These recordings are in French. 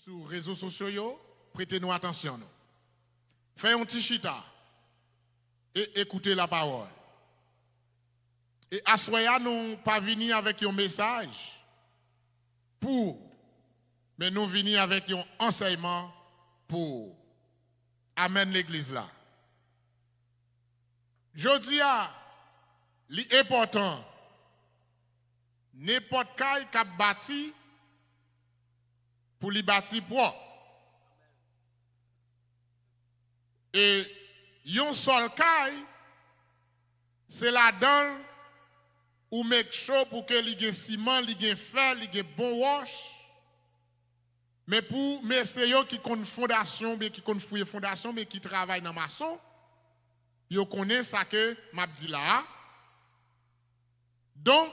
sur les réseaux sociaux, prêtez-nous attention. Faites un petit chita et écoutez la parole. Et assoya nous pas venir avec un message mais nous venir avec un enseignement pour amener l'église là. Je dis à l'important, n'importe qui a bâti pour lui bâtir propre. Et yon seul caille, c'est là-dedans ou make sure pour que li gen ciment, li gen fer, li gen bon wash. Mais pour messieurs qui connaissent fondation, mais qui connaissent fouiller fondation, mais qui travaillent dans maçon, yo connaissent ça que m'a dit là. Donc,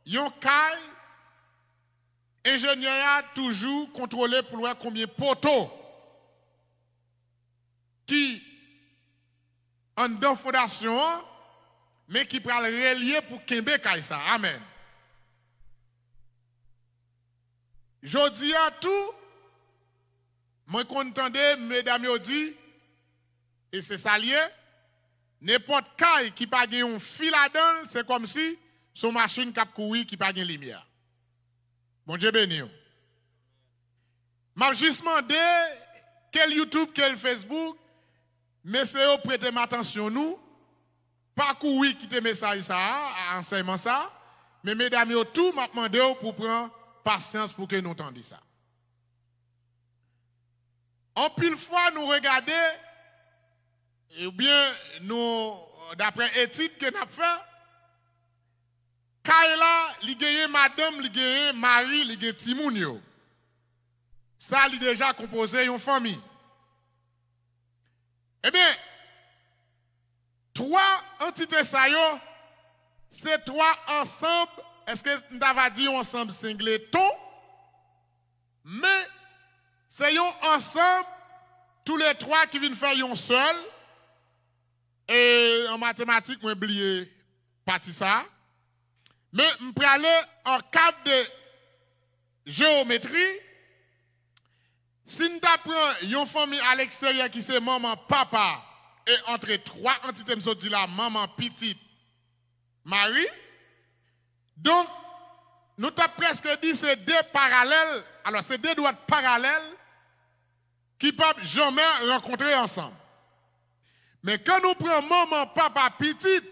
yon caille, ingénieur a toujours contrôlé pour voir combien de poteaux qui en dans fondation, mais qui peut relier pour Kembe Kaisa. Amen. Je dis à tout, moi qu'entendez, mesdames yo dit, et c'est ça lié, n'importe qui pas un fil là-dedans, c'est comme si son machine cap courir qui pas de lumière. Bon Dieu béni. M'a juste demandé quel YouTube, quel Facebook, mais c'est prêtez attention nous, pas courir quitter message ça, enseignement ça, mais mesdames yo tout m'a demandé pour prendre patience pour que nous entendions ça. En pile fois nous regarder ou bien nous d'après études que nous avons fait, Kaila, li gagne madame, li gagne mari, li gagne timoun yo. Ça li déjà composé une famille. Eh bien, trois entités ça yo, c'est trois ensemble. Est-ce que nous avons dit ensemble singleton? Mais c'est ensemble, tous les trois qui viennent faire un seul. Et en mathématiques, moi oublié partie ça. Mais je peux aller en cadre de géométrie. Si nous apprenons une famille à l'extérieur qui c'est maman, papa, et entre trois entités, je dis là, maman, petite, Marie. Donc, nous avons presque dit c'est deux parallèles. Alors, c'est deux droites parallèles qui ne peuvent jamais rencontrer ensemble. Mais quand nous prenons maman, papa, petite,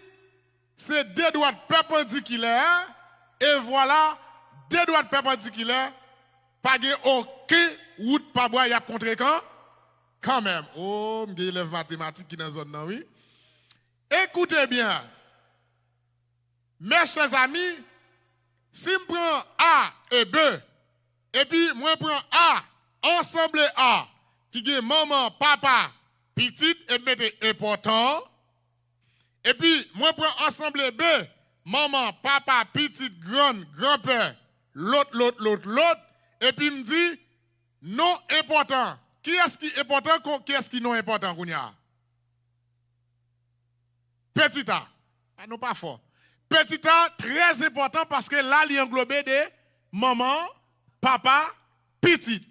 c'est deux droites perpendiculaires. Et voilà, deux droites perpendiculaires. Pas aucun route pas bois, il y a contre quand même. Oh, je suis élève mathématique qui est dans la zone, oui. Écoutez bien. Mes chers amis, si je prends A et B, et puis moi je prends A, ensemble A, qui est maman, papa, petite, et mettez important. Et puis moi je prends ensemble B, maman, papa, petite, grand-père, l'autre. Et puis me dit, non important. Qui est-ce qui est important, qui est-ce qui non important, Kounia? Petit A. Ah, non, pas fort. Petit A, très important parce que là, il englobe des maman, papa, petite.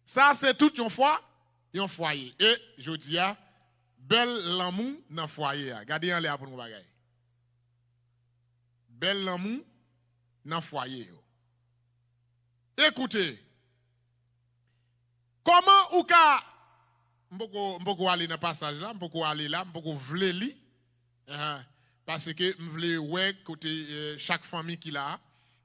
Ça, c'est tout un foyer. Et je dis, bel l'amour dans le foyer. Regardez en l'air pour nous bagaille. Bel l'amour dans le foyer. Écoutez, comment ou ka m'poko aller dans passage là, m'poko aller là, m'poko vle li parce que m'vle ouais côté chaque famille qui là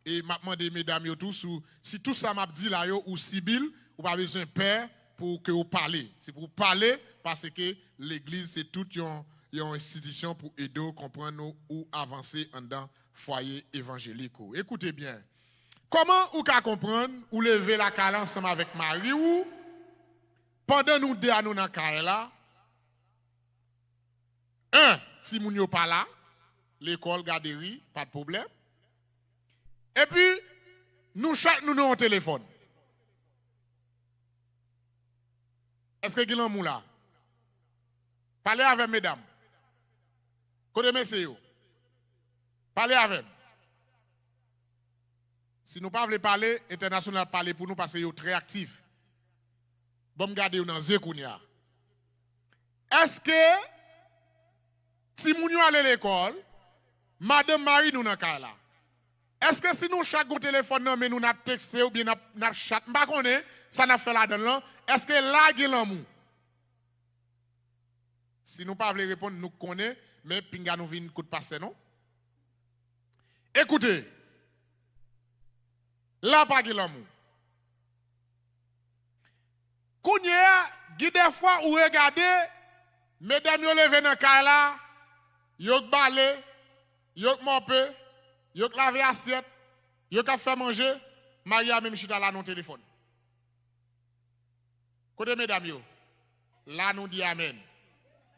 et m'a demandé mesdames yo tous si tout ça m'a dit là yo ou Sibyl ou pas besoin père pour que vous parlez. C'est pour parler parce que l'église c'est toute une institution pour aider comprendre ou avancer en dans foyer évangélique. Écoutez bien. Comment ou ka comprendre ou lever la cale ensemble avec Marie ou pendant nous deux à nous dans la là, si moun yo pas là, l'école, garderie, pas de problème. Et puis, nous chaque nous au téléphone. Est-ce que vous avez là? Parlez avec mesdames. Côté messieurs. Parlez avec. Si nous ne pouvons pas parler, international parler pour nous parce que sont très actifs. Bon, regardez dans Zekounia. Est-ce que, si nous allons à l'école, Madame Marie nous dans là? Est-ce que si nous chaque téléphone, mais nous avons texté ou bien nous avons chat, ça n'a fait là-dedans, est-ce que là, il y a l'amour? Si nous ne pouvons pas répondre, nous connaissons, mais pinga nous vient coup de passer, non? Écoutez, là, pas de l'amour. Kounya, des fois, ou regardez, mesdames, vous levez dans le cas là, vous balé, vous mopé, vous lavé assiette, vous fait manger, Maria même chita là dans le téléphone. Côté mesdames, yo, là nous dit amen.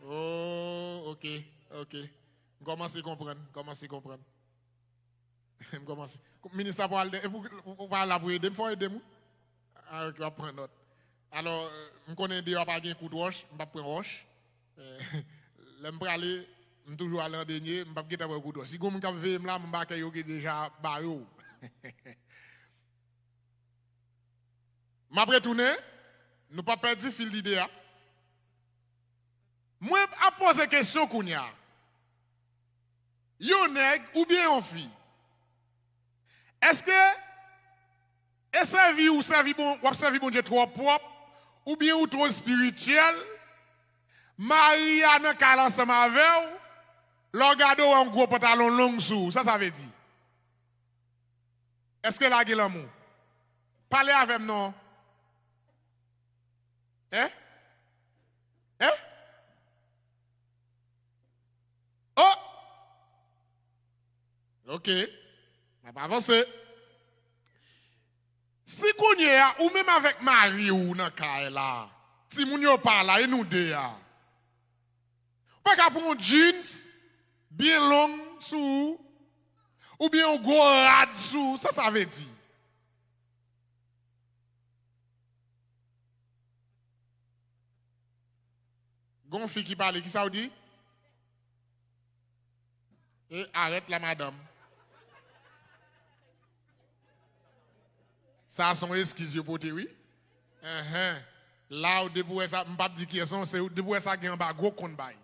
Oh, ok. Commencez à comprendre. Ministre pour aller, vous parlez aider, il faut aider moi. Alors, je vais prendre note. Alors, je connais des gens qui ont un coup de roche, je vais prendre roche. Je vais aller, je toujours aller en dernier, je vais pas un coup de roche. Si vous avez un là, je vais déjà barré. Je vais retourner, nous ne pas perdre le fil d'idée. Moi, je pose une question, Kounia. Yon nèg ou bien une fille? Est-ce que servi ou servi bon Dieu trop propre ou bien ou trop spirituel? Marie a nan kal ensemble avec ou regardez un gros pantalon long sous, ça veut dire. Est-ce que la gueule l'amour? Parlez avec non. Hein? Oh! Ok. On va avancer. Si vous êtes ou même avec Marie ou dans le là, si vous n'avez pas là, et nous deux, pas qu'à prendre un jeans bien long sous, ou bien un gros rad sous, ça veut dire. Gon fille qui parle, qui ça vous dit? Et arrête la madame. Ça son excuse pour te oui. Là où debout ça m'pas dire qui sont c'est debout ça gagne ba gros compte bail.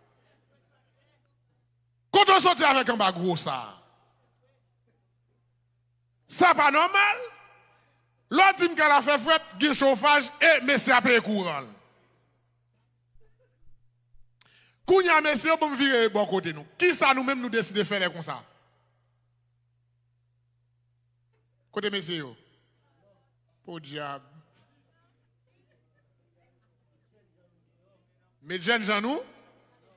Quand on sorti avec un ba gros ça. Ça pas normal. L'autre dit qu'elle a fait fret, gain chauffage et monsieur a payé courant. Kounya monsieur bon virer bon côté nous. Qui ça nous même nous décider de faire comme ça? Côté monsieur. Pour diable. Mais jeunes gens nous,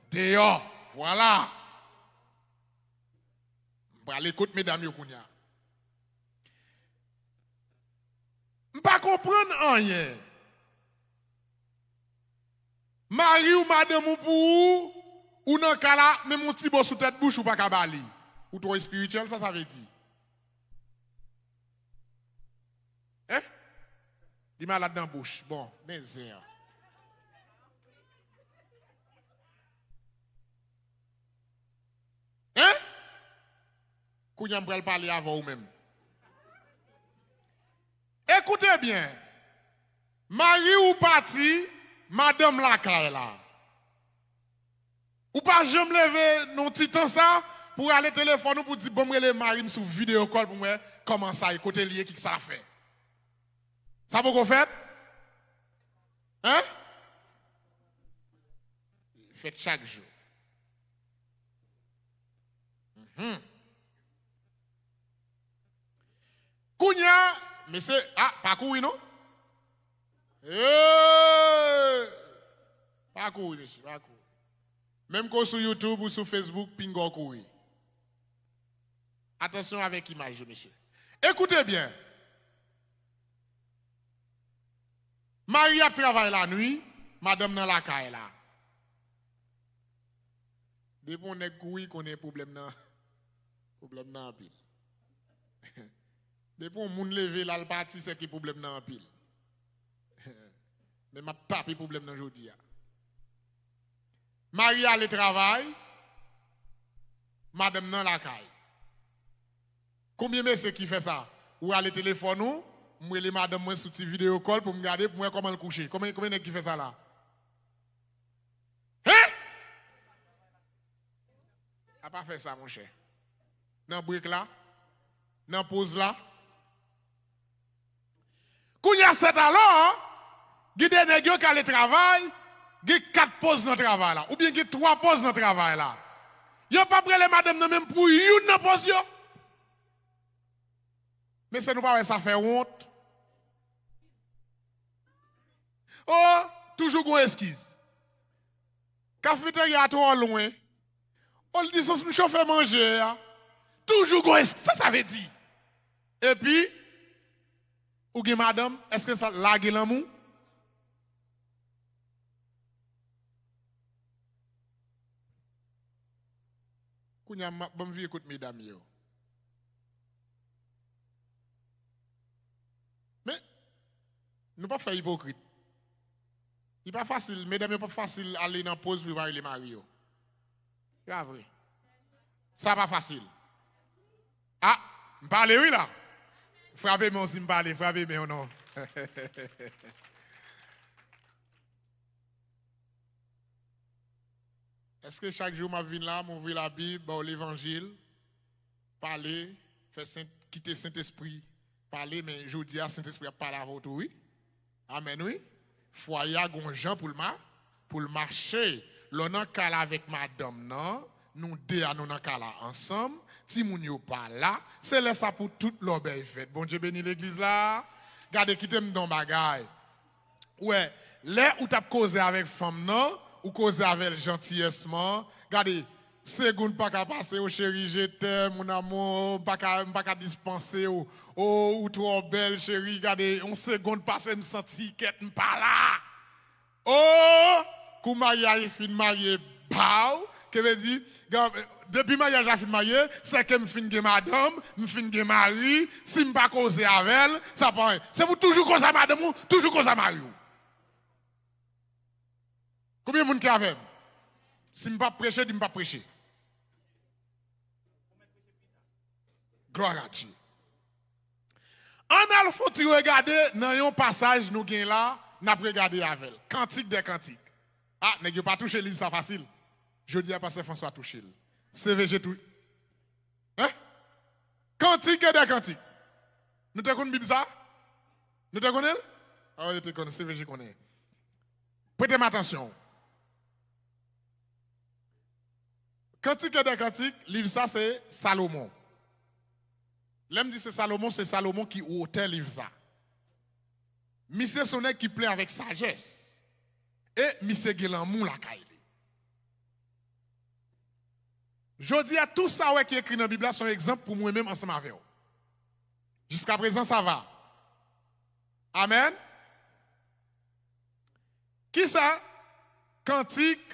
dehors, voilà. On va aller écouter mesdames yo kounya. On pas comprendre rien. Marie ou madame ou pour ou nan kala même mon petit beau sous tête bouche ou pas kabali. Ou trop spirituel ça veut dire. Hein? Il m'a là dans bouche. Bon, mais c'est hein? Kounya m'pral parler avant ou même. Écoutez bien. Marie ou parti, madame la là. Ou pas jamais lever non petit temps ça pour aller téléphone pour dire bon les Marie sur vidéo call pour moi comment ça écoutez lié qui ça fait. Ça vous fait? Hein? Faites chaque jour. Kounya, mais c'est pas courir non? Pas courir monsieur, pas courir. Même que sur YouTube ou sur Facebook, pingo courir. Attention avec l'image monsieur. Écoutez bien. Marie a travaillé la nuit, madame dans la caille là. Depuis on est courir qu'on a problème dans pile. Depuis on moun lever là le parti c'est qui problème dans pile. Mais m'a pas de problème dans aujourd'hui. Marie a le travail, madame dans la caille. Combien de messieurs qui fait ça? Ou à le téléphone Moi, les madame, moi, sous vidéo call pour me regarder, pour moi, comment le coucher. Combien de qui fait ça là? Hein? A pas fait ça, mon cher. Dans brique là, dans pause là. Quand il y a 7 alors, il y a des nègres qui ont le travail, il y a 4 pauses dans le travail là, ou bien il y a 3 pauses dans le travail là. Il n'y a pas prêt les madame même pour une dans pause. Mais ça nous pas ça fait honte. Oh, toujours une esquisse. Cafétéria trop loin. On le dit, ça me chauffe manger. Toujours une esquisse. Ça veut dire. Et puis, ou bien madame, est-ce que ça lague l'amour? Kounya bon vie écoute mesdames yo. Mais nous pas faire hypocrite. Il pas facile, mesdames, pas facile aller dans pause pour voir les maris. C'est pas vrai. Ça pas facile. Ah, me parle oui là. Frappez-moi aussi me parler, frappez-moi non. Est-ce que chaque jour, je viens là, je ouvre la Bible, l'évangile, parler, quitter Saint-Esprit, parler, mais je dis à Saint-Esprit, parler à votre oui. Amen, oui. Foyer, gonjan pour le marcher. L'on a cala avec madame, non? Nous deux, nous a cala ensemble. Si nous n'avons pas là, c'est là ça pour toute l'obéi fait. Bon Dieu béni l'église là. Regardez, quittez-moi dans bagaille. Ouais, là où tu as causé avec femme, non? Ou causer avec gentillessement. Regardez, seconde pas qu'à passer au chéri, je t'aime, mon amour, pas qu'à dispenser ou trop belle chérie. Regardez, une seconde passée, me senti qu'elle pas là. Oh, quand mariage fin marié, bao, que veut dire, depuis mariage a fin marié, c'est que me fin de madame, me fin de mari, si me pas causer avec elle, ça pas. C'est pour toujours causer madame ou toujours causer mari. Combien de monde qui a avec? Si je ne pas prêcher, je ne pas prêcher. Gloire à Dieu. En alpha, tu regardes dans un passage, nous avons là, nous avons regardé avec. Cantique des cantiques. Ah, n'est-ce pas touché l'île, ça facile. Je dis à Pasteur François touché. CVG tout. Hein? Cantique des cantiques. Nous te connaissons ça? Nous te connaissons? Ah, je te connais, CVG connaît. Prêtez-moi attention. Cantique des cantiques, livre ça c'est Salomon. L'aime dit c'est Salomon qui auteur livre ça. Monsieur sonnet qui plaît avec sagesse. Et monsieur Guélamou la caille. Je dis à tout ça qui est écrit dans la Bible, c'est un exemple pour moi-même ensemble avec vous. Jusqu'à présent, ça va. Amen. Qui ça? Cantique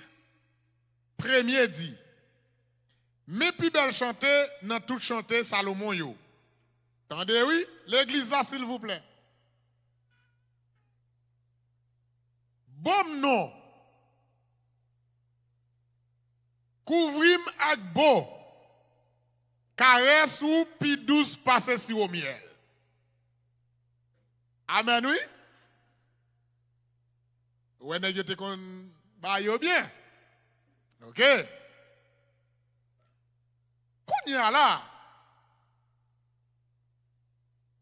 premier dit. Mais plus belle chanter, dans tout chanter Salomon yo. Attendez, oui? L'église là, s'il vous plaît. Bon non. Couvrim avec beau. Caresse ou pi douce passe sur au miel. Amen, oui? Ou est-ce que tu kon ba yo bien? OK? Kounya là,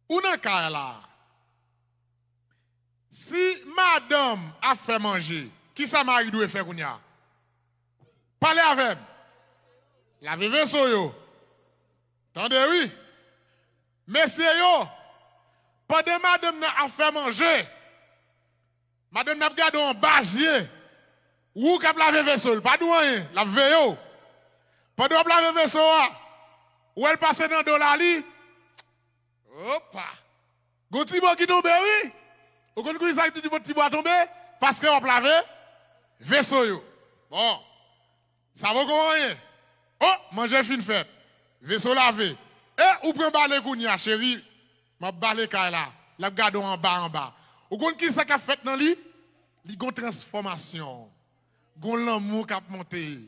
ou nan ka là, si madame a fait manger, qui ça mari doit faire kounya? Parlez avec. Lavez vaisseau yo. Attendez oui. Messieurs yo, pendant madame a fait manger, madame n'a gardé un basier, ou k'ap laver vaisseau, pas de rien, la veille. Pendant la vaisseau, où elle passe dans dollar li. Opa. Gouti bon qui tombe oui. Ou kon kou ça dit petit bois tomber parce que on laver vaisseau yo. Bon. Ça va comment rien. Oh, manger fin fête. Vaisseau lavé. Et ou prend balé kounya chéri. M'a balé kay là. La garde en bas. Ou kon qui ça qu'a fait dans li? Li gon transformation. Gon l'amour qu'a monté.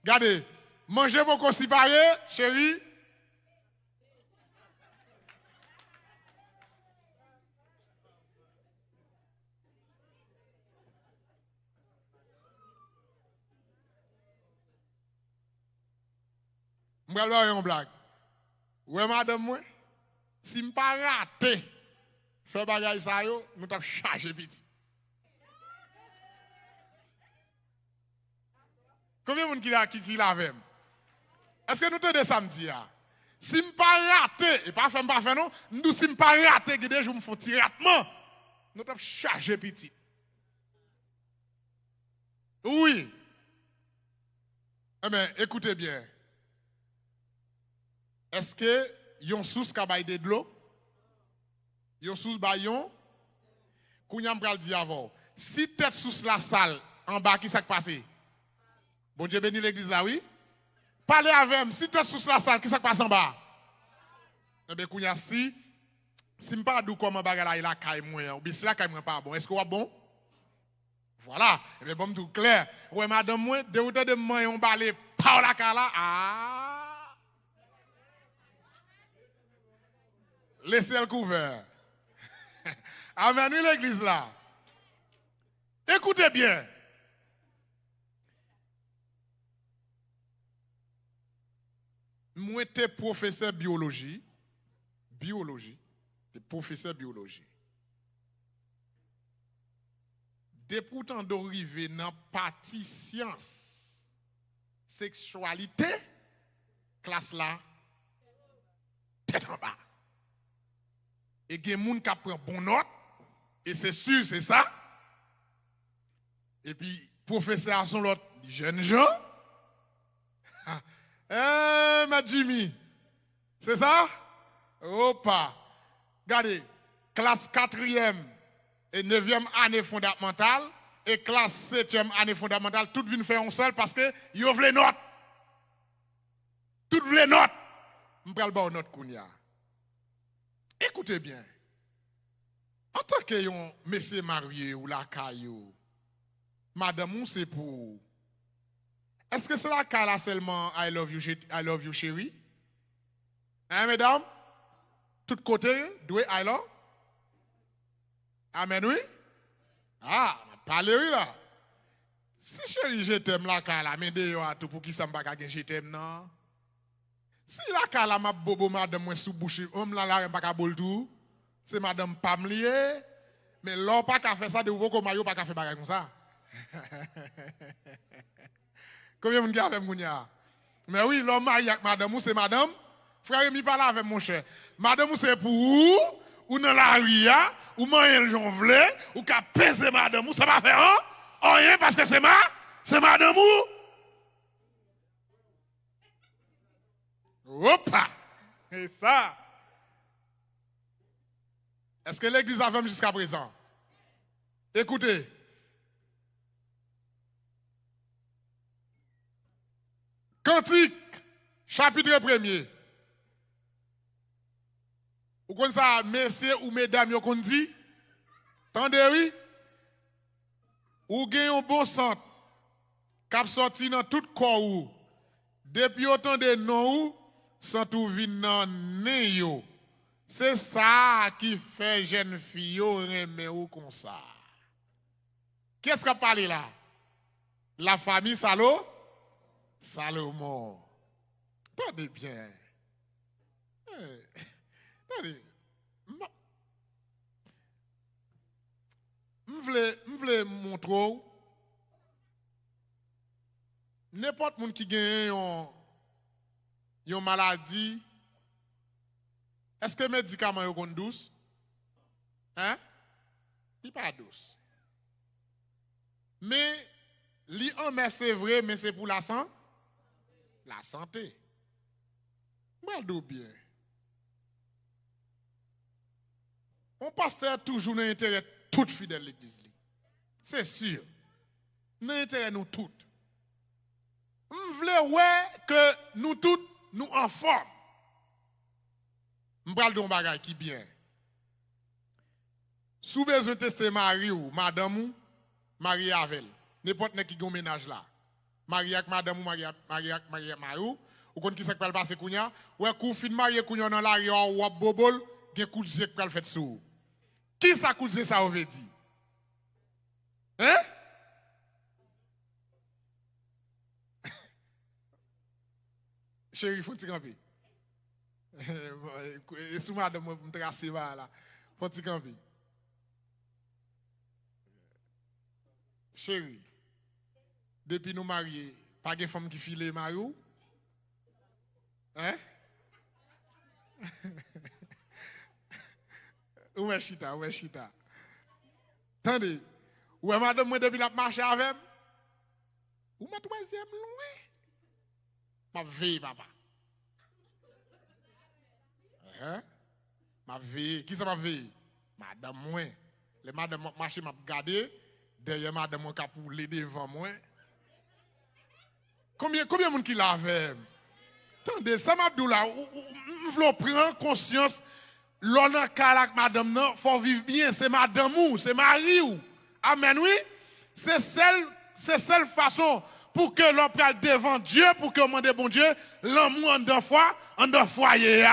Regardez. Mangez beaucoup si pareil, chérie. Je vais faire une blague. Ouais, madame, moi, si je ne pas raté, faire bagage ça, nous t'avons chargé petit. Combien de gens qui l'avait? Est-ce que nous te disons samedi? Si je ne pas raté, et pas faire non, nous si je ne pas raté, je me fais tirer ratement, nous t'avons chargé petit. Oui. Eh bien, écoutez bien. Est-ce que yon sous ka de l'eau? Yon sous bayon? Kounyam pral di avant. Si tête sous la salle, en bas, qui s'est passé? Bon Dieu béni l'église là, oui? Parlez avec moi. Si tête sous la salle, qui s'est passé en bas? Eh bien, kounya si m'pas dou comment bagala il a caille moi, ou bien si la caille moi pas bon, est-ce que vous bon? Voilà. Eh bien, bon, tout clair. Ouais, madame, moi, de ou de moi, on balé par la cala. Ah! Laissez-le couvert. Amen, oui, l'église là. Écoutez bien. Moi, j'étais professeur biologie. J'étais professeur biologie. Dès pourtant d'arriver dans partie science, sexualité, classe là, tête en bas. Et il y a des gens qui prennent bon note, et c'est sûr, c'est ça. Et puis, professeur sont l'autre jeunes gens. Ma Jimmy, c'est ça? Opa. Regardez, classe 4e et 9e année fondamentale, et classe 7e année fondamentale, toutes viennent faire un seul parce que ils ouvrent les notes. Toutes les notes. Je vais le note kounya. Écoutez bien. En tant que un monsieur marié ou la caillou, madame, c'est pour. Est-ce que c'est la caille seulement I love you chérie? Hein, mesdames? Tout côté, doué I love? Amen, oui? Ah, parlez oui là. Si chérie, je t'aime la caille, mais de à tout pour qui ça m'a pas je t'aime, non? Si la caille m'a bobo madame, moi sous bouche, homme là, là, pas qu'à bol tout. C'est madame Pamlier, mais l'on pas qu'à faire ça de vous comme maillot pas qu'à faire bagarre comme ça. Combien de gens avec Mounia? Mais oui, l'homme marié avec madame, c'est madame. Frère, mi parle avec mon cher. Madame, c'est pour vous, ou dans la rue, ou manger le jonvle, ou qu'à peser madame, ça va faire rien parce que c'est madame ou. Opa! Et ça. Est-ce que l'église a fait jusqu'à présent? Écoutez. Cantique, chapitre 1er. Vous connaissez ça, messieurs ou mesdames, vous connaissez dit? Tendez, oui? Ou gagnez un bon centre, cap sorti dans tout corps. Depuis autant de noms, sans tout vin dans néo. C'est ça qui fait jeune fille aimer ou comme ça. Qu'est-ce qu'a parlé là? La famille Salomon. Attendez bien. Attendez. Je voulais montrer n'importe qui qui gagne une maladie. Est-ce que les médicaments sont douces? Hein? Ils sont pas douces. Mais, c'est vrai, mais c'est pour la santé. La santé. Moi, je bien. On pasteur toujours dans l'intérêt de toute fidèle de l'église. C'est sûr. Dans l'intérêt de nous toutes. On veut que nous toutes, nous en forme. Je vais dire un bagage qui bien. Sous besoin de tester Marie ou madame ou Marie avec. N'importe qui a un ménage là. Marie avec madame ou Marie avec Marie. Ou quand qui s'est passé kounya, ou kou fin marié kounya dans la rue ou bobol, gen coup de zé qui fait sou. Qui ça coup de zé ça veut dire? Hein? Chérie, faut-il camper? Et sous madame, moi, me tracer là. Faut-il camper? Chérie, depuis nous mariés, pas de femme qui file Mario? Hein? Où est Chita? Où est Chita? Attendez, où est madame, moi, depuis la marche avec? Où ma troisième loin? Ma vie, papa. Hein? Ma vie, qui ça ma vie? Madame, moi. Les madame marché m'a regardé, derrière madame, moi, qui a poulé devant moi. Combien de monde qui l'avait? Attendez, ça m'a dit là, on veut prendre conscience, l'on a avec madame, il faut vivre bien, c'est madame ou, c'est mari ou. Amen, oui? C'est seule façon pour que l'on prenne devant Dieu, pour que l'on demande bon Dieu, l'amour en deux fois, en deux foyers.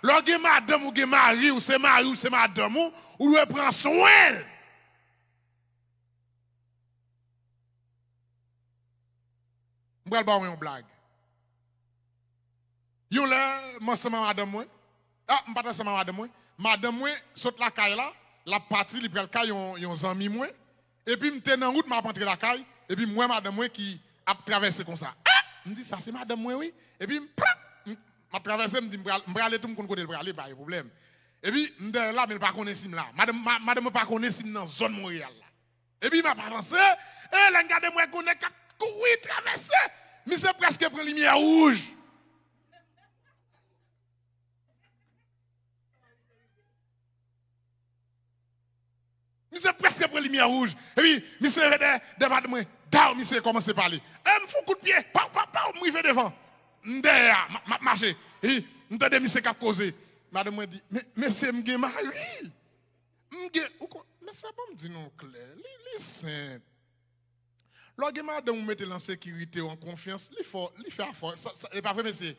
Lorsque madame ou mari ou c'est madame ou lui prend soin. Je vais vous une blague. Yon là, moi c'est madame moi. Ah, je pas c'est madame moi. Madame moi saute la caille là, la partie li pral caille yon ami moi. Et puis m'te dans route m'a rentré la caille et puis moi madame moi qui a traversé comme ça. Ah, me dit ça c'est madame moi oui. Et puis m'a traversé me dit m'braler tout m'kon côté braler pas de problème. Et puis là mais pas connaît sim là. Madame pas connaît sim dans zone Montréal là. Et puis m'a avancé et là regarde moi connaît cap courir traverser. Mais c'est presque prend lumière rouge. Monsieur presque pour lumière rouge. Et puis, monsieur de madame, d'où monsieur commence à parler. Me fout coup de pied, pa, me fait devant. Derrière, marcher. Et m'entendez monsieur qui a causé. Madame dit, mais c'est m'gé mari. M'gé, mais ça pas me dire non clair. Les simple. Lorsque madame vous mettez en sécurité ou en confiance, il fait fort. Et pas vrai, monsieur.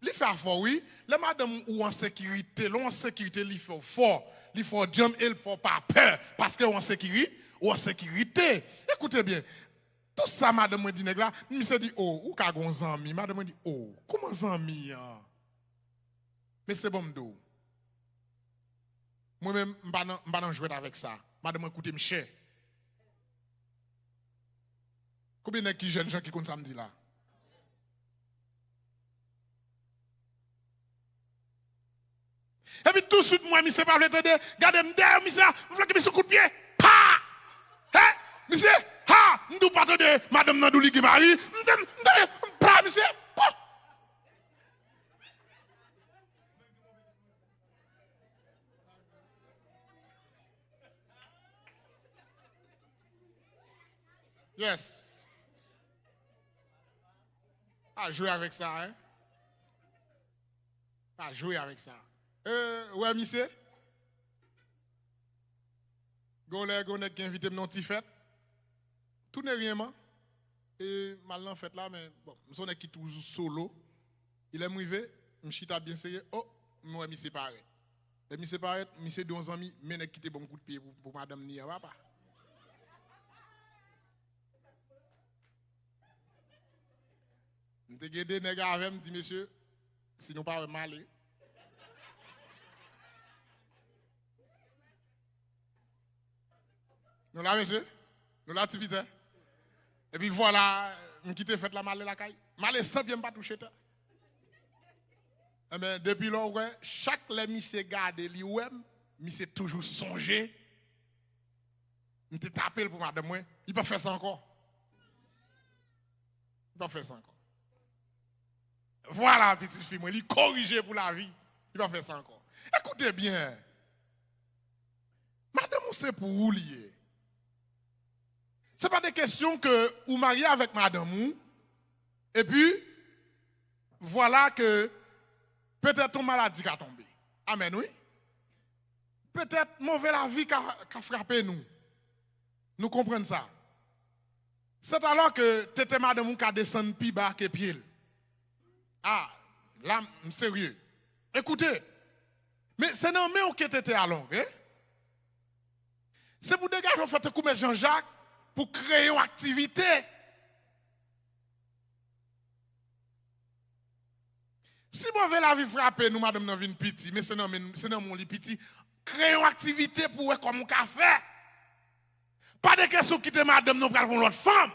Il fait fort, oui. Les madame ou en sécurité, il fait fort. Il faut jam et il faut pas peur. Parce que en sécurité. Écoutez bien. Tout ça, madame me dit, là, je me dit, oh, ou qu'a gon zami. Madame me dit, oh, comment zami? Mais c'est bon m'dou. Moi-même, je ne vais pas jouer avec ça. Madame me coûte cher. Combien de jeunes gens qui comptent samedi là? Et puis tout de suite, moi, monsieur, pas le temps de garder m'dère, monsieur, je veux que monsieur coup de pied. Pa! Hein? Monsieur, ha! M'dou pas de madame Nandouli qui marie. Pa, monsieur. Pa! Yes. À jouer avec ça, hein? À jouer avec ça. Ouais, monsieur? Gonne qui invite mon petit fête. Tout n'est rien, man. Et mal en fait là, mais bon, son qui toujours solo. Il est arrivé, je bien serré. Oh, moi, je séparé. Et je séparé, je deux amis, mais je quitté bon coup de pied pour madame Nia, papa. Je te des nègres avec me dit monsieur, sinon pas mal. Nous là, monsieur? Nous là, tu vite. Et puis voilà, je quitte fait la malle la caille. Malle sans bien pas toucher. Mais depuis là, chaque les monsieur garde li ouais, monsieur toujours songer. Je te tapé pour madame moi, il peut faire ça encore. Il peut faire ça encore. Voilà, petite fille, moi, il corrigé pour la vie. Il va faire ça encore. Écoutez bien. Madame, c'est pour vous lier. Ce n'est pas des questions que vous mariez avec madame ou, et puis, voilà que peut-être ton maladie qui a tombé. Amen, oui. Peut-être mauvaise la vie qui a frappé nous. Nous comprenons ça. C'est alors que t'étais madame qui a descendu plus bas que pied. Ah, là, sérieux. Écoutez, mais c'est non mais qui était à long, hein? C'est pour dégager en fait comme Jean-Jacques pour créer une activité. Si mauvais la vie frappe nous madame nan vin petit, mais c'est dans mon lit petit, créons une activité pour voir comme on café. Pas de question quitter madame nous pral pour l'autre femme.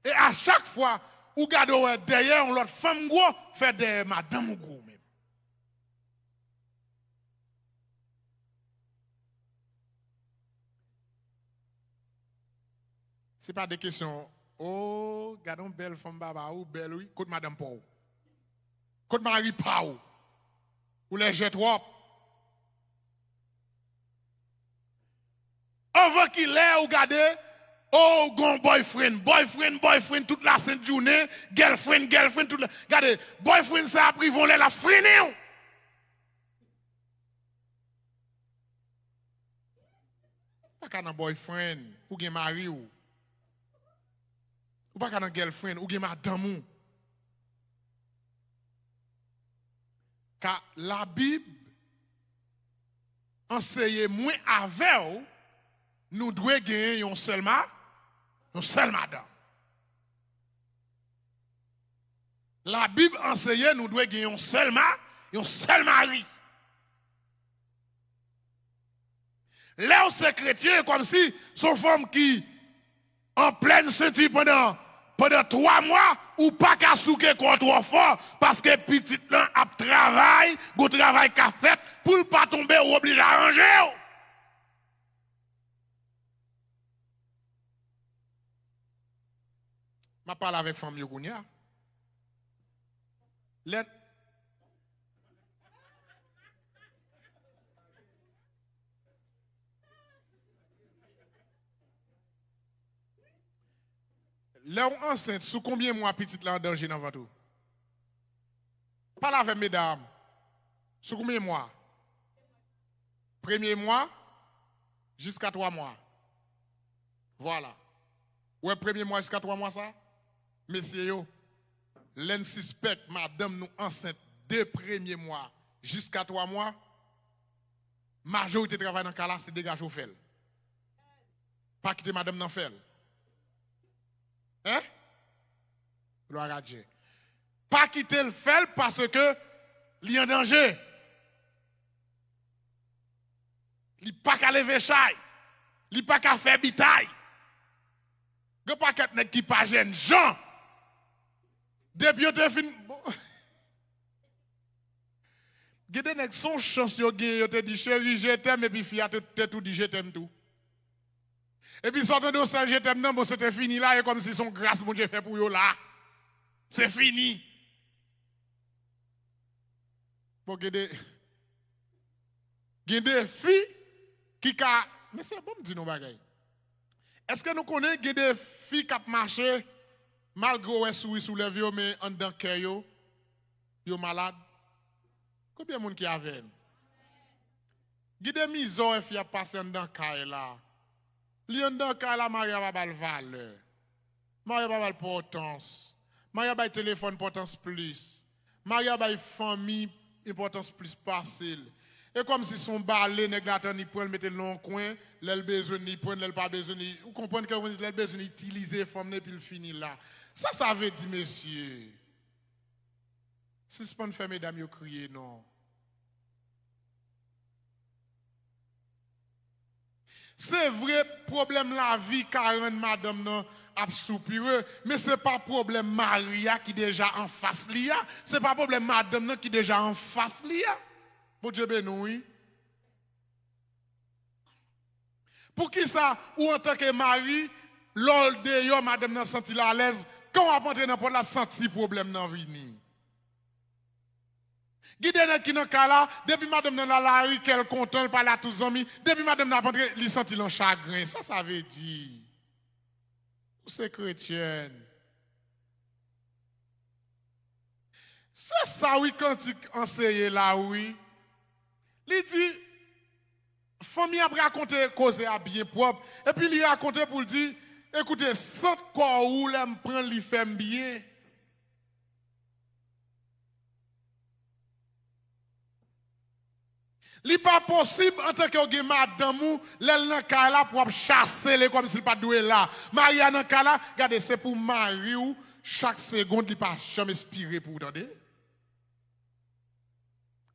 Et à chaque fois ou gade derrière l'autre femme gros fait de madame ou gros même. C'est pas des questions. Oh, gardons belle femme baba ou belle oui, côté madame Pau. Côté Marie Pau. Ou les jets trop. Avant qu'il ait ou gardé, oh, gon boyfriend, toute la sainte journée, girlfriend, toute la. Regardez, boyfriend, ça a pris, vont la freiner. Pas qu'un boyfriend, ou gen mari ou. Ou pas qu'un girlfriend, ou gen madame ou. Car la Bible enseigne moins avec nous devons gagner un seul madame. La Bible enseigne nous devons gagner un seul mari. Là où c'est chrétien, comme si son femme qui en pleine ceinture pendant 3 mois, ou pas qu'à souquer trop fort, parce que petit là a travail, go travail qu'a fait, pour ne pas tomber ou obligé à ranger. Je parle avec femme Yogounia. Là où enceinte, sous combien de mois petite là en danger dans votre? Parle avec mesdames. Sous combien de mois? Premier mois jusqu'à 3 mois. Voilà. Ouais, premier mois jusqu'à 3 mois ça? Messieurs, l'en suspect madame nous enceinte 2 premiers mois jusqu'à 3 mois. Majorité travail dans le cas là, c'est dégage au fait. Pas quitter madame dans le fait. Hein? Gloire à Dieu. Pas quitter le fait parce que il est en danger. Il n'est pas qu'à lever chaille. Il n'est pas qu'à faire bitaille. Il n'y a pas qu'à être qui pas jeune. Jean. Depuis que tu fin. Gede nek son chance yo te dit chérie je t'aime et puis fille te tout dit je t'aime tout. Et puis sortant de ça je t'aime non bon c'était fini là et comme si son grâce mon Dieu fait pour yo là. C'est fini. Bon gede filles qui ka mais c'est bon me dire nos bagaille. Est-ce que nous connaissons des filles qui marché malgré ouais soulève yo mais en dedans cœur yo malade? Combien de monde qui avait? Il y a des misons qui ont passé dans le cas là. Li dans le cas là, Maria va pas le valeur. Maria va pas l'importance. Maria va téléphone importance plus. Maria va famille importance plus facile. Et comme si son balai nèg la ni prend mettre le long coin, l'el besoin ni prendre l'el pas besoin ni vous comprenez que l'el besoin d'utiliser femme et puis le finir là. Ça veut dire monsieur. Si ce pas faire mesdames yo crier non. C'est vrai problème la vie Karen madame non a soupiré mais c'est pas problème Maria qui déjà en face lia, c'est pas problème madame non qui déjà en face lia. Bon Dieu béni. Pour qui ça ou en tant que mari l'ol de yo madame nan senti la à l'aise quand on va entrer n'importe la senti problème nan vini. Guide qui dans cas là depuis madame dans la rue qu'elle content par là tous amis depuis madame n'a rentré li senti l'en chagrin ça veut dire c'est chrétienne. C'est ça oui quand il enseigne là oui. Il dit famille a raconté cause à bien propre et puis il raconté pour dire écoutez sans corps où l'aime prendre li fait bien. Li pas possible en tant que madame ou l'elle nan kala pour chasser les comme s'il pas doué là. Maria nan kala, regardez c'est pour mari ou chaque seconde, il n'est pas jamais inspiré pour vous entendre.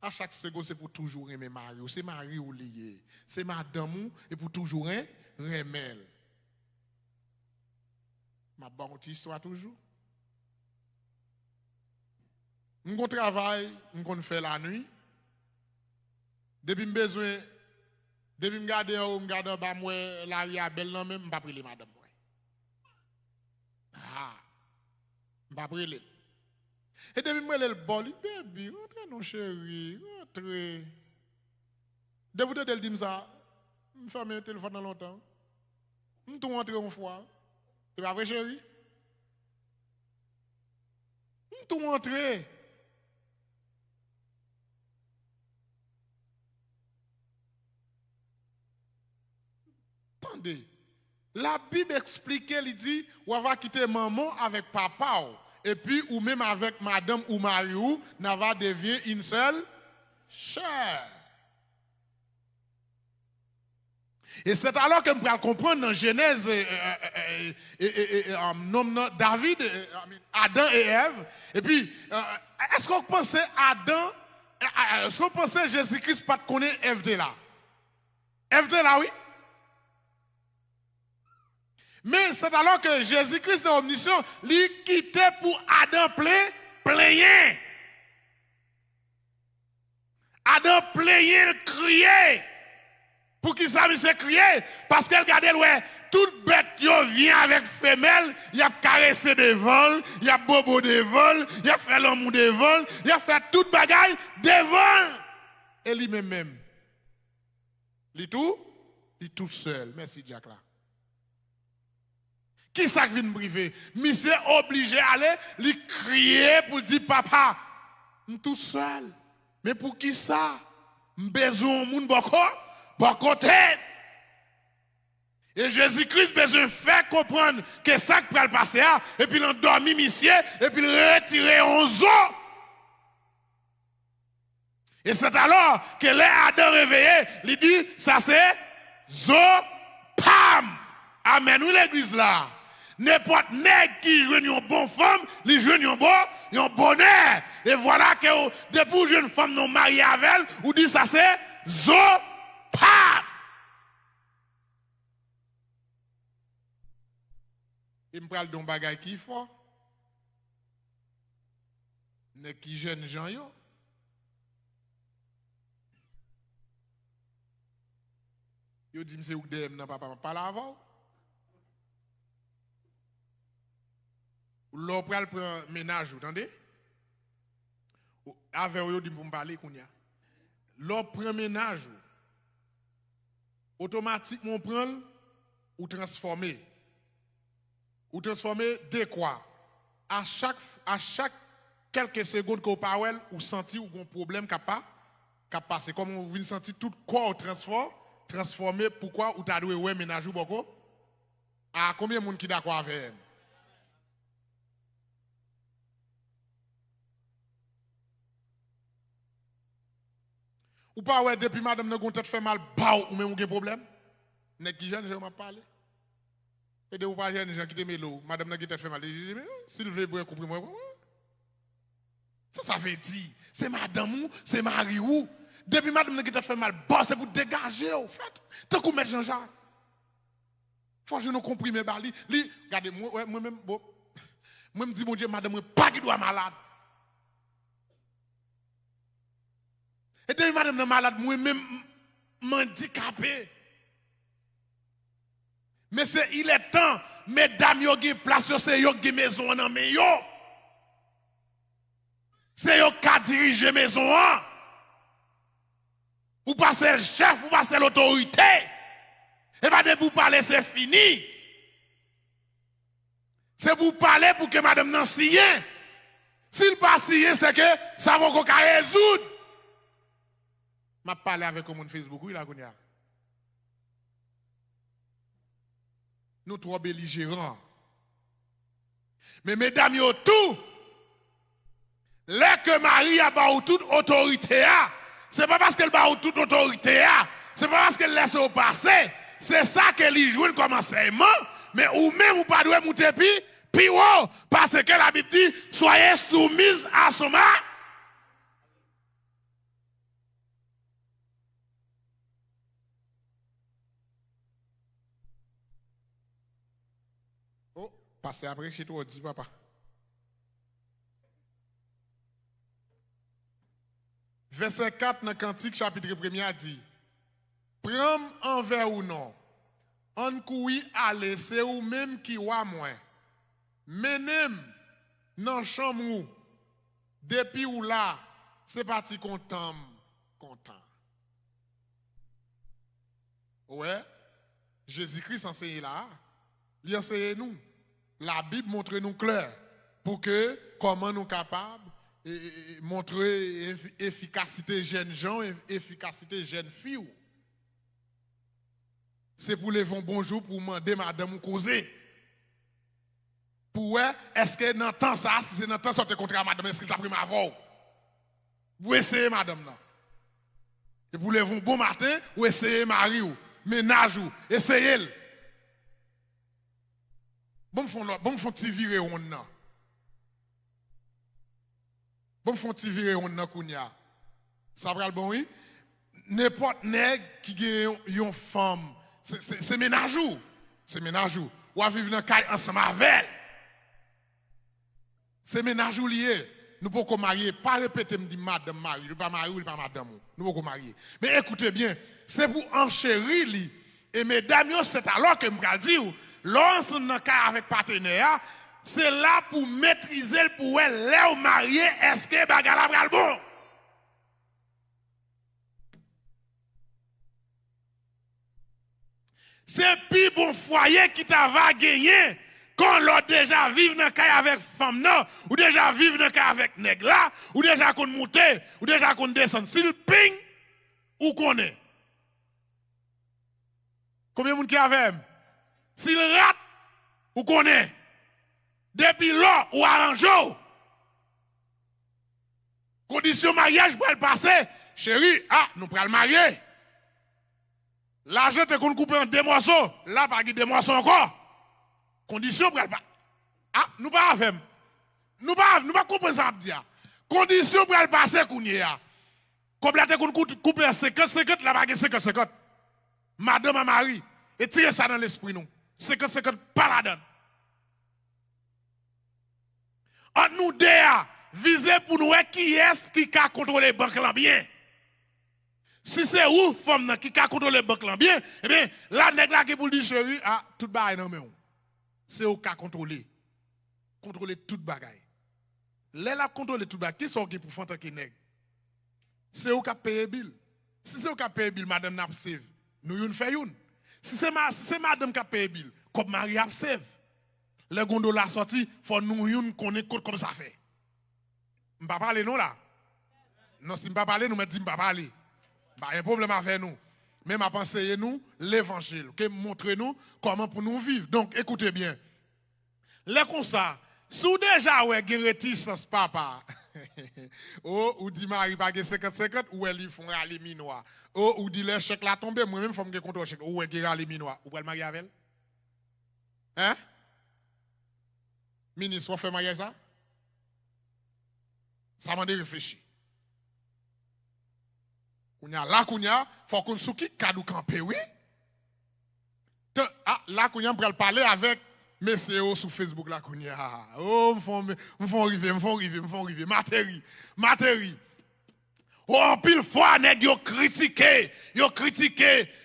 À chaque seconde, c'est pour toujours aimer Marie. C'est Marie ou lié. C'est madame et pour toujours remel. Ma bonne histoire toujours. Nous travail, nous fait la nuit. Depuis que besoin, depuis que je regarde en bas, la rue à belle, non, même, je ne vais pas prier madame. Ah, je ne vais pas prier. Et depuis que je le bol, baby, rentrez, non, chérie, rentrez. Depuis que je dis ça, je ferme le téléphone dans longtemps. Je suis rentré une fois. C'est pas vrai, chérie? Je suis rentré. Attendez. La Bible explique, il dit, on va quitter maman avec papa. Et puis, ou même avec madame ou mari, on va devenir une seule chair. Et c'est alors que je vais comprendre dans Genèse, David, Adam et Ève. Et puis, est-ce qu'on pensait Adam, est-ce qu'on pensait Jésus-Christ pas de connaître Ève de là? Ève de là, oui. Mais c'est alors que Jésus-Christ dans l'omniscient, il quittait pour Adam plein. Adam plein, criait. Pour qui ça, il s'est crié? Parce qu'elle regardait, ouais, toute bête qui vient avec femelle, il a caressé des vols, il a bobo des vols, il a fait l'amour des vols, il a fait toute bagaille des vols. Et lui-même, il tout seul. Merci, Jack là. Qui ça qui vient me priver? Monsieur obligé d'aller, lui crier pour dire, papa, je suis tout seul. Mais pour qui ça? Je besoin de monde bon côté. Et Jésus-Christ besoin de faire comprendre que ça qui peut le passer, et puis il endormi monsieur, et puis il retire un zo. Et c'est alors que les Adam réveillé, il dit, ça c'est zo, pam. Amen, où l'église là? N'importe nègre qui joue une bonne femme, il joue un bonheur. Et voilà que depuis que une femme non mariée avec elle, ou dit ça c'est zo, pam. Il me parle d'un bagage qui faut. N'est qui jeune gens yo. Yo dit c'est où dem nan papa pas avant. L'on pral prend ménage, vous entendez? Avec yo dit pour me parler kounya. L'on prend ménage automatiquement prend ou transformer. Ou transformer de quoi? À chaque quelques secondes qu'on parle ou senti ou un problème qui a passé comme on vient sentir tout corps transformer pourquoi ou t'as doué ouais ménage ou beaucoup? À combien de monde qui d'accord avec elle? Ou pas ouais depuis madame ne gonte fait mal bao ou même un problème? N'est qui jeune je m'a parlé. Et de ou pas jeune gens qui te mélo, madame ne gonte fait mal. S'il veut boire compris moi. Ça veut dire c'est madame ou c'est mari ou depuis madame ne gonte fait mal, bon c'est pour dégager au fait. Tant qu'on met Jean-Jacques. Faut que je ne comprime mes bali. Regardez moi même bon. Moi me dis mon Dieu madame pas qui doit malade. Et depuis madame est malade, moi-même handicapé. Mais il est temps, mesdames, yo gen place, c'est yo gen maison nan men yo. C'est yo qui dirige maison. Ou passer le chef, ou passer l'autorité. Et pas de pour parler, c'est fini. C'est pour parler pour que madame n'en signe. S'il pas signe, c'est que ça va qu'on résoudre. Je parle avec mon Facebook, oui, là, nous trop belligérants. Mais mesdames, yo tout, là que Marie a ba toute autorité, c'est pas parce qu'elle ba toute autorité, c'est pas parce qu'elle laisse au passé, c'est ça qu'elle y joue comme enseignement, mais ou même ou pas doit monter Puis parce que la Bible dit, soyez soumise à son mari. Oh, passez après chez toi, dis papa. Verset 4 dans Cantique, chapitre 1er, a dit, prends envers ou non, on koui aller, c'est ou même qui wa moins. Menem dans chambre depuis ou là, c'est parti content. Ouais, Jésus-Christ enseigne là, il enseigne nous. La Bible montre nous clair pour que comment nous capables montrer efficacité jeunes gens, efficacité jeunes filles. C'est pour les bons bonjour pour demander madame ou causer. Pour est-ce que dans temps ça, si c'est dans temps ça te contre madame, est-ce qu'il t'a pris ma voix? Vous essayez madame là. Et pour les bon matin, ou essayez mari ou ménage ou essayez. Bon font petit virer on nan. Bon font petit virer on nan kounya. Ça va le bon oui? N'importe nèg qui gagne une femme, c'est ménage ou. C'est ménage ou. Ou à vivre dans caille ensemble avec. C'est ménage ou lié. Nous ne pouvons pas marier. Pas répéter, me dit madame Marie. Nous ne pouvons pas marier ou pas madame. Nous ne pouvons pas marier. Mais écoutez bien, c'est pour enchérir lui. Et mesdames, c'est alors que je me dis, lorsqu'on est avec partenaire, c'est là pour maîtriser, pour elle, marier, est-ce que bagala pral bon? C'est plus bon foyer qui t'a va gagner. Quand l'on déjà vivre dans le cas avec femme non, ou déjà vivre dans le cas avec nègre là, ou déjà qu'on monte, ou déjà qu'on descend. S'il ping, ou qu'on est. Combien de monde qui avec? S'il rate, ou qu'on est. Depuis là, ou arrange. Condition mariage pour le passer. Chérie, nous prenons le marier. L'argent te qu'on coupe en deux morceaux. Là, pas deux morceaux encore. Condition pour le pas. Nous pas avec. Nous pas comprendre ça dire. Condition pour le passer kounya. Comme là te qu'on coupe 50-50 là pas 50-50. Madame à Marie et tirer ça dans l'esprit nous. 50-50 pas la donne. Entre nous deux viser pour nous qui est qui a contrôlé banque là bien. Si c'est où femme qui a contrôlé banque là bien, eh bien la nèg là qui pour dire chérie tout bail non mais c'est au cas contrôler toute bagaille. Là la contrôler toute bagaille qui sont qui pour faire qui nèg. C'est au cas payer bill. Si c'est au cas payer bill madame n'a save. Nous yon fait yon. Si c'est madame qui a payé bill, comme Marie a save. Les gondos la sorti, faut nous yon connaît comme ça fait. M'pa parler non là. Non si m'pa parler nous me dit m'pa parler. Bah un problème avec nous. Mais m'a pensé nous l'évangile, que montrer nous comment pour nous vivre. Donc écoutez bien. Les comme ça, sous déjà ouais réticence papa. Oh, ou dit Marie pas 50-50 ou elle font râler minois. Oh, ou dit les chèques la tomber, moi même faut me contre chèque. Ou elle râler minois. Ou elle marier avec elle? Hein? Ministre, on fait marier ça? Ça m'a dit réfléchir. Kounya, faut qu'on souki kadou campé, oui? Là, kounya, on parler avec messieurs sur Facebook, là, kounya. Oh, me font arriver. Matéri. Oh, en pile fois, nèg yo critiqué,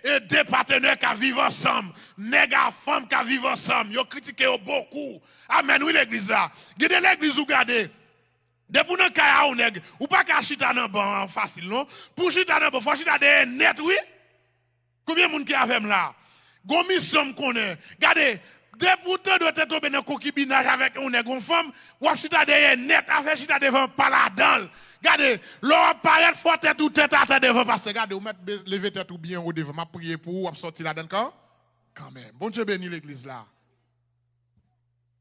et deux partenaires qui vivent ensemble, nèg à femme qui vivent ensemble, yo critiqué beaucoup. Amen, oui, l'église là. Gardez l'église ou gardez. Depuis nan kaya ou nèg, ou pas ka chita nan ban facile non. Pour chita nan ban, faut chita de net oui. Combien moun ki avem là? Gon mission connaît. Regardez, depuis temps doit être tombé dans concubinage avec un nèg, une femme, ou chita de net, avec chita devant pas la dalle. Regardez, l'on paraît faut tête ou tête à tête devant parce que regardez, ou mettre lever tête ou bien au devant, m'a prier pour ou sortir là dedans quand même. Bon Dieu bénit l'église là.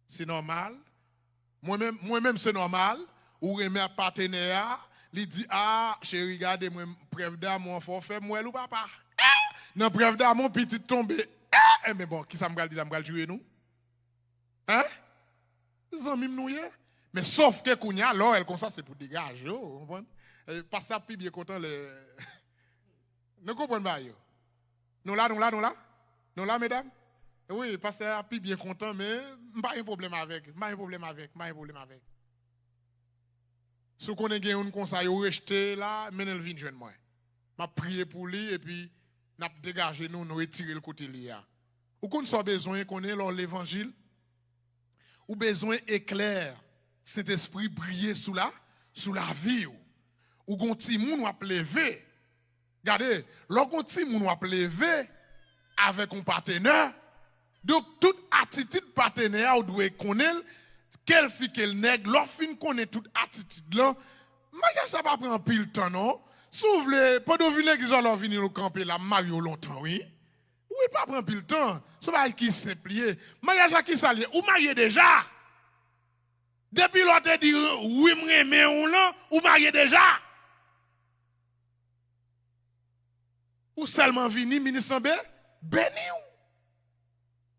C'est normal. Moi-même c'est normal. Ou remet partenaire, il dit chérie, regardez moi preuve d'amour forfait moi ou papa. Dans preuve d'amour petit tombé. Mais bon, qui ça me dit là me jouer nous? Hein? Zanmi nous y est. Mais sauf que Kounia, alors, elle comme ça, c'est pour dégager. Vous comprenez? Pas ça, puis bien content. Nous comprenons pas. Nous là, mesdames? Oui, parce que puis bien content, mais pas un problème avec. Si vous connaissez un conseil, vous restez là, mais elle vient joindre moi. Je prié pour lui et puis n'a dégagé nous retirer le côté lié. Ou qu'on soit besoin qu'on ait l'évangile, ou besoin éclair, cet esprit briller sous la vie ou qu'on ti moun ou lever. Regardez, lorsqu'on ti moun ou lever avec un partenaire, donc toute attitude partenaire ou doit connaître quelle fille qu'elle nègre, lorsqu'on connaît toute attitude là, mariage ça pas prendre pile temps non. S'ouvre pas de venir qu'ils ont venir au camper là mario longtemps oui. Oui, pas prendre pile temps. Ce pas qui simple. Mariage à qui ça lié ou marié déjà. Depuis l'autre dit oui m'aimer ou non, ou marié déjà. Ou seulement vini ministre béni ou.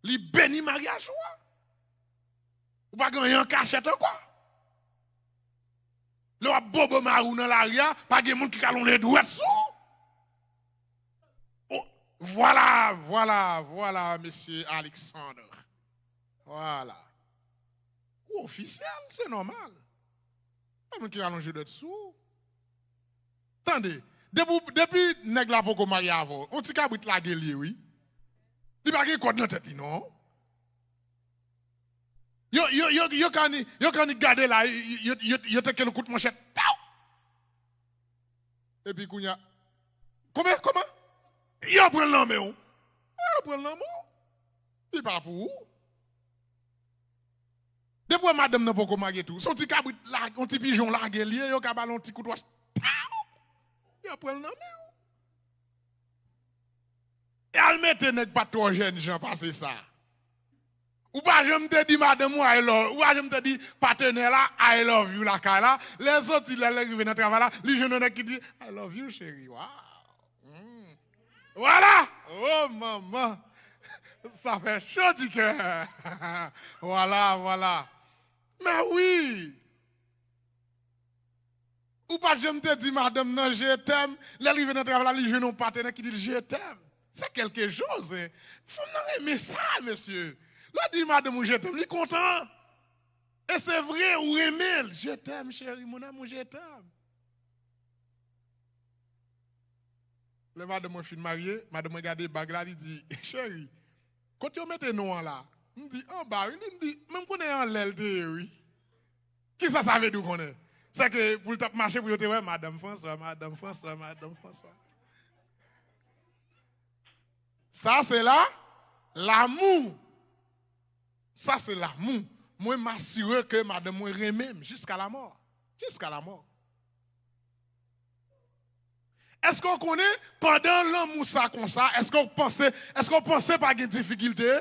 Li béni mariage ou pas gagner en cachette quoi. Le bobo marou dans l'aria, pas de monde qui calon les doigts sous. Voilà, monsieur Alexandre. Voilà. Ou officiel, c'est normal. Pas monde qui calon les doigts dessous. Attendez, depuis nèg la poko marié avant, on ti kabrit la gueule oui. Il pas de code dans tête non. Yo kan garder là, yo te quel coup de manchette. Et puis kounya. Comment? Yo prend l'homme ou. Yo prend l'homme ou. Il pas pour. Depuis madame n'a pas marié tout. Son petit cabrit là, un petit pigeon là guerrier, yo ka ballon petit coup de yo prend l'homme ou. Et elle mette nèg pas trop jeune gens passer ça. Ou pas je me te dis madame I love, ou pas je me te dis partenaire là I love you la là, les autres ils arrivent dans travail là, les jeunes qui dit I love you chérie. Wow. Voilà. Oh maman. Ça fait chaud du cœur. Voilà. Mais oui. Ou pas je me te dis madame non je t'aime, les arrivent dans travail là, les jeunes partenaire qui dit je t'aime. C'est quelque chose. Hein. Faut aimer ça monsieur. Là, dit madame, je t'aime, il est content. Et c'est vrai, ou aimé. Je t'aime, chérie, mon amour, je t'aime. Le madame, je suis marié, madame, regarde bague là, il dit, chérie, quand tu mets nous là, il me dit, en bas, il me dit, même qu'on est en l'aile, oui. Qui ça veut dire qu'on est? C'est que pour le top marché, pour dire, ouais, madame François. Ça, c'est là, l'amour. Ça, c'est l'amour. Moi, m'assurer que madame moi même jusqu'à la mort. Est-ce qu'on connaît pendant l'amour ça comme ça, est-ce qu'on pensait pas qu'il y a des difficultés?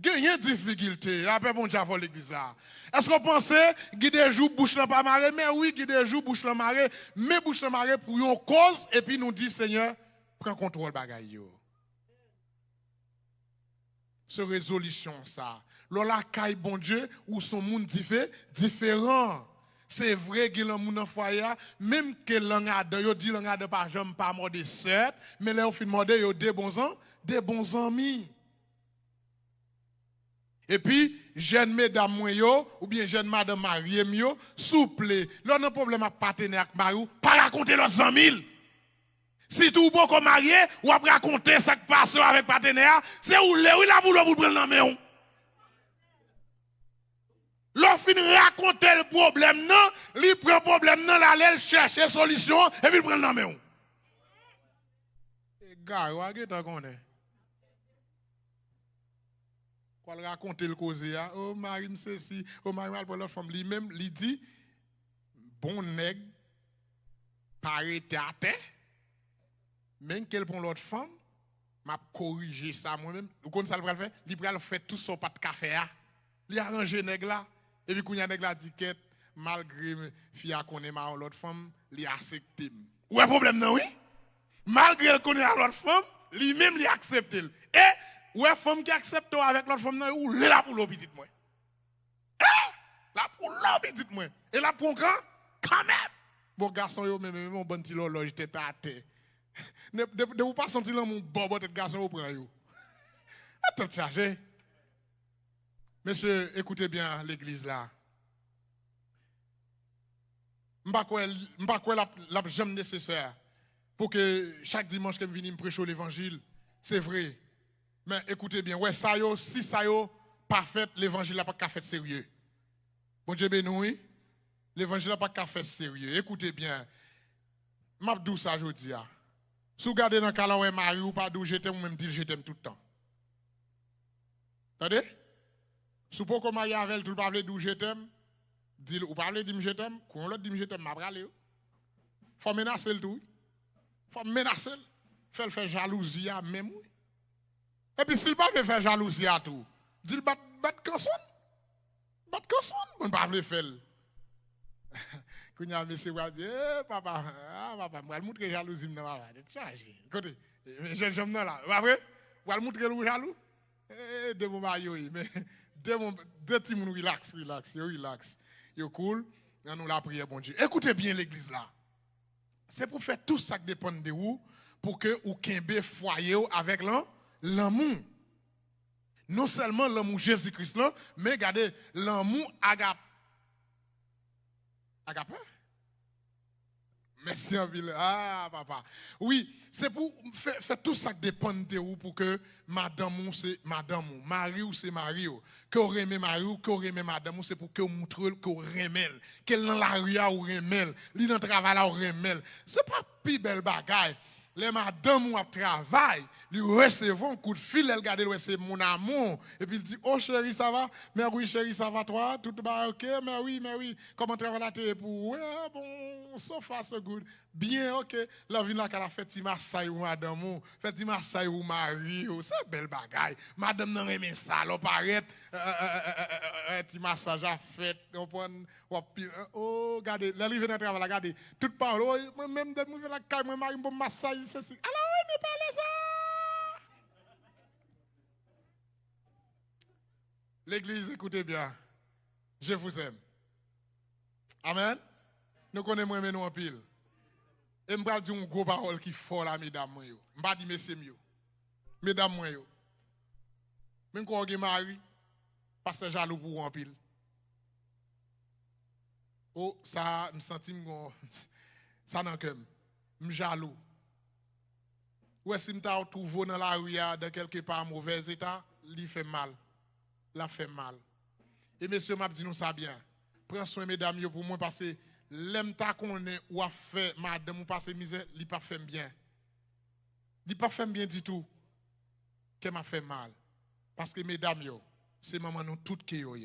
Il y a des difficultés. Après, bon, j'ai volé l'église là. Est-ce qu'on pensait qu'il y a des jours bouche la pas marée? Mais oui, il y a des jours bouche la marée. Mais bouche la marée pour une cause. Et puis nous dit, Seigneur, prends contrôle bagaille. Ce résolution ça. Lola caille bon Dieu ou son monde différent. C'est vrai que le monde en foyer même que l'angade yo dit l'angade pas jamais pas mort de 7 mais là on fin mort yo des bons amis. Et puis jeune mesdames moi yo ou bien jeune madame mariée yo souple. Là non problème à partenaire avec Mariou, pas raconter leurs amis. Si tout bon comme marié ou après raconter ça qui passe avec partenaire, c'est où le la boule pour prendre la main. L'offre raconter le problème non, il prend le problème non, l'aller chercher solution et puis il prend la main. Gars, vous avez connaît. Quoi raconter le cause ya, oh Marie c'est si, oh Marie mal pour l'autre femme lui-même, lui dit bon nègre parité à terre. Même qu'elle prend l'autre femme, m'a corrigé ça moi-même. Vous connaissez ça le faire? Il va faire tout son pas de café là. Il arrange nègre là. Et puis, quand il y a nègre la ticket, malgré fille a connaît ma l'autre femme, il accepte. Où est problème non oui? Malgré elle connaît l'autre femme, lui-même il accepte. Et où est femme qui accepte avec l'autre femme non ou là pour l'eau petite moi. pour l'homme, dites-moi. Et là, pour grand, quand même. Bon, garçon, yo, même mon bon petit l'horloge, tête à terre. De vous pas sentir mon bobo, tête garçon, vous prenez yo. Attends, chargé. Monsieur, écoutez bien l'église là. Je ne sais pas la jambe nécessaire pour que chaque dimanche que je vienne prêcher l'évangile, c'est vrai. Mais écoutez bien, ouais, ça yo, si ça yo, pas fait, l'évangile n'a pas qu'à fait sérieux. Bon Dieu béni, l'évangile n'a pas qu'à fait sérieux. Écoutez bien, m'a dou ça aujourd'hui. Si vous regardez dans le cas là, ouais, Marie ou pas d'où je t'aime, ou même dire je t'aime tout le temps. Attendez? Si vous pouvez marier avec elle, tout le parler d'où je t'aime, dis ou parler de je t'aime, quand l'autre dit je t'aime, m'a bralé. Faut menacer le tout. Faut menacer. Faut faire jalousie à même. Et puis s'il pas faire jalousie à tout, dis bat canson. Bat canson, on pas le faire. Quand y a monsieur va dire papa, papa, moi montrer jalousie non papa, chargé. Écoutez, jeune homme là, pas vrai? Ou montrer le jaloux. De mon mari mais de petit moun relax. Yo cool, nous la prière bon Dieu. Écoutez bien l'église là. C'est pour faire tout ça qui dépend de vous pour que vous kembe foyer avec l'amour. Non seulement l'amour Jésus-Christ là, mais regardez l'amour agape. Agape? Merci en ville. Ah, papa. Oui, c'est pour faire tout ça qui dépend de vous pour que madame ou c'est madame ou mari ou c'est mari ou que vous aimez mari ou que vous aimez madame ou c'est pour que vous montrez que vous aimez. Qu'elle dans la rue ou aimez. Li dans le travail ou aimez. C'est pas plus belle bagaille. Les madame ou travail, lui recevons un coup de fil, elle regarde c'est mon amour et puis il dit oh chérie ça va? Mais oui chérie ça va toi? Tout va OK? Mais oui. Comment travaille la télé pour ouais bon so far so good. Bien OK. La vie là qu'elle a fait petit massage ou madame ou fait petit massage ou mari ou c'est belle bagaille. Madame nan remet ça là paraît petit massage à fait on prend oh regardez la vie dans travail regardez tout parole même de moi la caille moi mari bon massage ceci. Alors oui mais parlez ça. L'église écoutez bien. Je vous aime. Amen. Nous connaissons moi nous en pile. Et je vais dire une grosse parole qui fort là mesdames moi yo. Je vais dire messieurs mieux. Mesdames moi yo. Même quand on est marié parce que jaloux pour en pile. Oh ça me senti ça dans cœur. Me jaloux. Ouais si me t'a trouvé dans la rue dans quelque part en mauvais état, il fait mal. La fait mal. Et messieurs m'a dit nous ça bien. Prends soin mesdames yo pour moi parce que l'aime ta connaît ou a fait madame ou passer misère, il pas fait bien. Il pas fait bien du tout. Qu'elle m'a fait mal. Parce que mesdames yo, c'est maman nous toutes qui yo.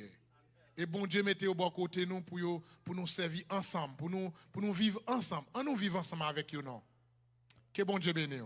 Et bon Dieu mettez au bon côté nous pour nous servir ensemble, pour nous vivre ensemble. On nous vivre ensemble avec vous non. Que bon Dieu bénisse.